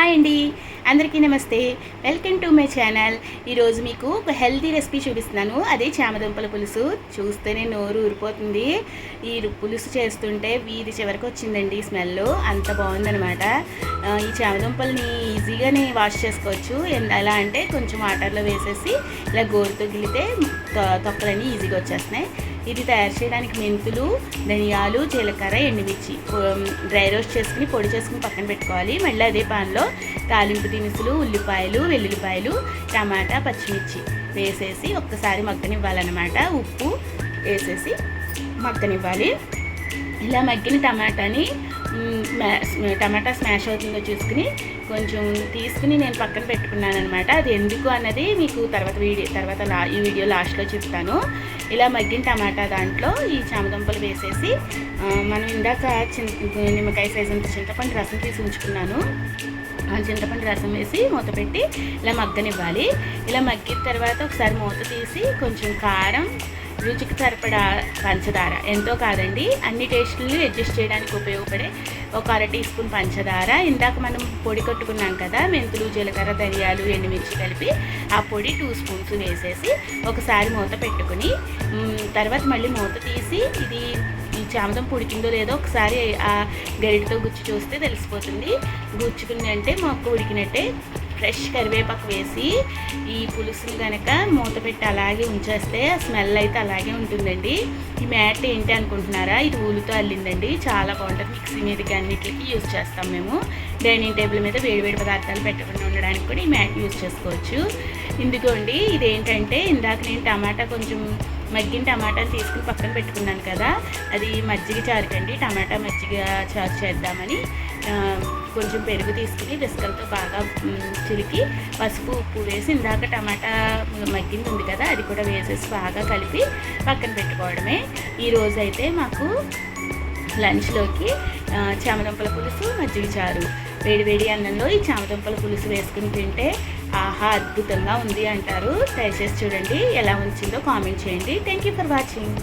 Hi అండి, అందరికీ నమస్తే. Welcome to my channel. ఈరోజు మీకు ఒక హెల్తీ రెసిపీ చూపిస్తున్నాను. అదే చామదుంపల పులుసు. చూస్తేనే నోరు ఊరిపోతుంది. ఈ పులుసు చేస్తుంటే వీధి చివరికి వచ్చిందండి స్మెల్. అంత బాగుందనమాట. ఈ చామదుంపల్ని ఈజీగానే వాష్ చేసుకోవచ్చు. ఎలా అంటే కొంచెం వాటర్లో వేసేసి ఇలా గోరుతో గిలితే తొక్కలన్నీ ఈజీగా వచ్చేస్తున్నాయి. ఇది తయారు చేయడానికి మెంతులు, ధనియాలు, జీలకర్ర, ఎండుమిర్చి డ్రై రోస్ట్ చేసుకుని పొడి చేసుకుని పక్కన పెట్టుకోవాలి. మళ్ళీ అదే పాన్లో తాలింపు దినుసులు, ఉల్లిపాయలు, వెల్లుల్లిపాయలు, టమాటా, పచ్చిమిర్చి వేసేసి ఒక్కసారి మగ్గనివ్వాలన్నమాట. ఉప్పు వేసేసి మగ్గనివ్వాలి. ఇలా మగ్గిన టమాటా స్మాష్ అవుతుందో చూసుకుని కొంచెం తీసుకుని నేను పక్కన పెట్టుకున్నాను అనమాట. అది ఎందుకు అన్నది మీకు ఈ వీడియో లాస్ట్లో చెప్తాను. ఇలా మగ్గిన టమాటా దాంట్లో ఈ చామదుంపలు వేసేసి మనం ఇందాక నిమ్మకాయ సైజు అంత చింతపండు రసం తీసి ఉంచుకున్నాను. ఆ చింతపండు రసం వేసి మూత పెట్టి ఇలా మగ్గనివ్వాలి. ఇలా మగ్గిన తర్వాత ఒకసారి మూత తీసి కొంచెం కారం, రుచికి సరిపడా పంచదార, ఎంతో కాదండి, అన్ని టేస్టులు అడ్జస్ట్ చేయడానికి ఉపయోగపడే ఒక 1/2 టీ స్పూన్ పంచదార, ఇందాక మనం పొడి కొట్టుకున్నాం కదా మెంతులు, జీలకర్ర, ధనియాలు, ఎండుమిర్చి కలిపి ఆ పొడి 2 స్పూన్స్ వేసేసి ఒకసారి మూత పెట్టుకుని తర్వాత మళ్ళీ మూత తీసి ఈ చామదుంప ఉడికిందో లేదో ఒకసారి ఆ గరిటతో గుచ్చి చూస్తే తెలిసిపోతుంది. గుచ్చుకుని అంటే మొక్క ఉడికినట్టే. ఫ్రెష్ కరివేపాకు వేసి ఈ పులుసుని కనుక మూత పెట్టి అలాగే ఉంచేస్తే ఆ స్మెల్ అయితే అలాగే ఉంటుందండి. ఈ మ్యాట్ ఏంటి అనుకుంటున్నారా? ఇది ఊలుతో అల్లిందండి. చాలా బాగుంటుంది. మిక్సీ మీదకి అన్నిటికీ యూజ్ చేస్తాం మేము. డైనింగ్ టేబుల్ మీద వేడివేడి పదార్థాలు పెట్టకుండా ఉండడానికి కూడా ఈ మ్యాట్ యూజ్ చేసుకోవచ్చు. ఇందుకోండి, ఇదేంటంటే ఇందాక నేను కొంచెం మగ్గిన టమాటాలు తీసుకుని పక్కన పెట్టుకున్నాను కదా, అది మజ్జిగ చారుకండి. టమాటా మజ్జిగ చారు చేద్దామని కొంచెం పెరుగు తీసుకుని బిస్కలతో బాగా చిలికి పసుపు, ఉప్పు వేసి ఇందాక టమాటా మగ్గింది ఉంది కదా అది కూడా వేసేసి బాగా కలిపి పక్కన పెట్టుకోవడమే. ఈరోజు అయితే మాకు లంచ్లోకి చామదుంపల పులుసు, మజ్జిగ చారు. వేడివేడి అన్నంలో ఈ చామదుంపల పులుసు వేసుకుని తింటే ఆహా అద్భుతంగా ఉంది అంటారు. ట్రై చేసి చూడండి. ఎలా ఉంచిందో కామెంట్ చేయండి. Thank you for watching.